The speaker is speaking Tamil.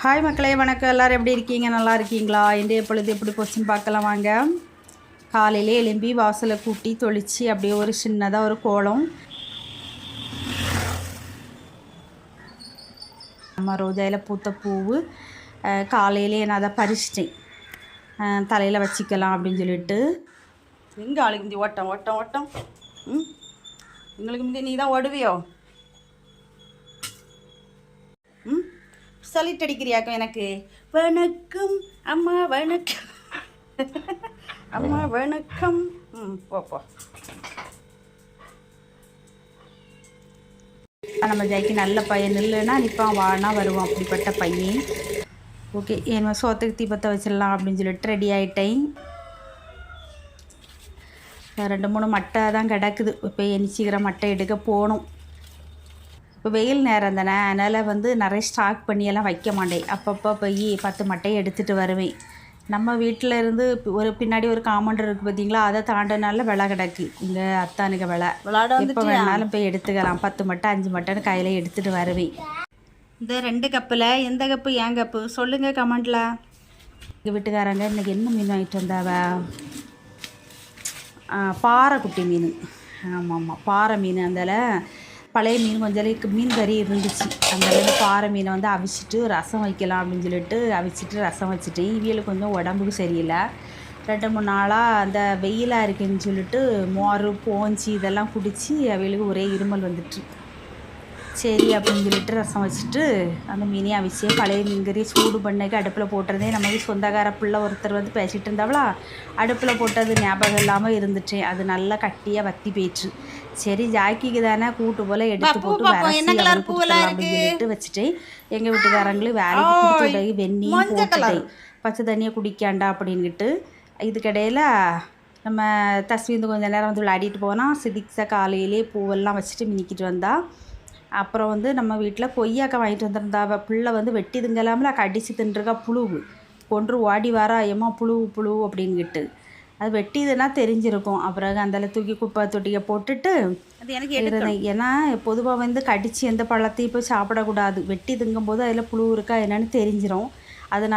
ஹாய் மக்களே, வணக்கம். எல்லோரும் எப்படி இருக்கீங்க? நல்லா இருக்கீங்களா? இன்றைய பொழுது எப்படி போச்சுன்னு பார்க்கலாம் வாங்க. காலையிலே எழும்பி வாசலை கூட்டி தொளிச்சு அப்படியே ஒரு சின்னதாக ஒரு கோலம். நம்ம ரோஜாயில் பூத்த பூவு காலையிலே நான் அதை பறிச்சிட்டேன். தலையில் வச்சிக்கலாம் அப்படின்னு சொல்லிட்டு. எங்கே ஆளுக்கு முந்தி ஓட்டம் ஓட்டம் ஓட்டம் எங்களுக்கு முந்தி நீ தான் ஓடுவியோ? சலிட் அடிக்கிறியாக்கும் எனக்கு. வணக்கம் அம்மா, வணக்கம் அம்மா, வணக்கம். போப்போ. நம்ம ஜெய்க்கு நல்ல பையன் இல்லைன்னா நிற்பான், வானா வருவான். அப்படிப்பட்ட பையன். ஓகே, என்ன சோத்துக்கு தீபத்தை வச்சிடலாம் அப்படின்னு சொல்லிட்டு ரெடி ஆகிட்டேன். 2-3 மட்டை தான் கிடக்குது. இப்போ சீக்கிரம் மட்டை எடுக்க போகணும். இப்போ வெயில் நேரம் தானே, அதனால் நிறைய ஸ்டாக் பண்ணியெல்லாம் வைக்க மாட்டேன். அப்பப்போ போய் 10 மட்டையை எடுத்துகிட்டு வருவேன். நம்ம வீட்டில் இருந்து ஒரு பின்னாடி ஒரு காமண்டர் இருக்குது பார்த்தீங்களா, அதை தாண்டினால விலை கிடக்கு. இங்கே அத்தானுக்கு விலை எப்போ வேணாலும் போய் எடுத்துக்கலாம். 10 மட்டை 5 மட்டைன்னு கையில் எடுத்துகிட்டு வருவேன். இந்த 2 கப்பில் எந்த கப்பு ஏன் கப்பு சொல்லுங்கள் கமெண்டில். எங்கள் வீட்டுக்காரங்க இன்றைக்கி என்ன மீன் வாங்கிட்டு வந்தாவ? பாறை குட்டி மீன். ஆமாம், பாறை மீன். அதில் பழைய மீன் கொஞ்சம் மீன் கறி இருந்துச்சு. அந்த பாறை மீனை அவிச்சிட்டு ரசம் வைக்கலாம் அப்படின்னு சொல்லிட்டு அவிச்சிட்டு ரசம் வச்சுட்டேன். இவியலுக்கு கொஞ்சம் உடம்புக்கு சரியில்லை. 2-3 நாளாக அந்த வெயிலாக இருக்குதுன்னு சொல்லிட்டு மோர் போஞ்சி இதெல்லாம் குடித்து அவியலுக்கு ஒரே இருமல் வந்துட்டு. சரி அப்படின்னு சொல்லிட்டு ரசம் வச்சுட்டு அந்த மீனையும் அவிச்சு பழைய மீன்கறி சூடு பண்ணக்கு அடுப்பில் போட்டுறதே. நமக்கு சொந்தக்கார பிள்ளை ஒருத்தர் பேசிகிட்டு இருந்தாவளா, அடுப்பில் போட்டது ஞாபகம் இல்லாமல் இருந்துட்டேன். அது நல்லா கட்டியாக வத்தி போயிடுச்சு. சரி ஜாக்கிக்கு தானே கூட்டு போல் எடுத்து போட்டு அப்படின்னு சொல்லிட்டு வச்சுட்டேன். எங்கள் வீட்டுக்காரங்களும் வேலைக்கு கொடுத்து வெந்நியும் போட்டுட்டேன். பச்சை தண்ணியை குடிக்காண்டா அப்படின்ட்டு. இதுக்கிடையில் நம்ம தஸ்வீந்து கொஞ்சம் நேரம் விளையாடிட்டு போனால் சிதிக்ஸா காலையிலே பூவெல்லாம் வச்சுட்டு மினிக்கிட்டு வந்தால். அப்புறம் நம்ம வீட்டில் கொய்யாக்காய் வாங்கிட்டு வந்திருந்தா. பிள்ளை வெட்டி திங்கலாம்ல, கடிச்சு தின்றுக்கா. புழுவு கொன்று ஓடி வாரா, ஏமா புழு அப்படின்கிட்டு. அது வெட்டிதுன்னா தெரிஞ்சிருக்கும். அப்புறம் அந்த தூக்கி குப்பை தொட்டியை போட்டுட்டு அது எனக்கு ஏன்னா பொதுவாக கடித்து எந்த பழத்தையும் போய் சாப்பிடக்கூடாது. வெட்டி திங்கும்போது அதில் புழு இருக்கா என்னன்னு தெரிஞ்சிடும். அதனால்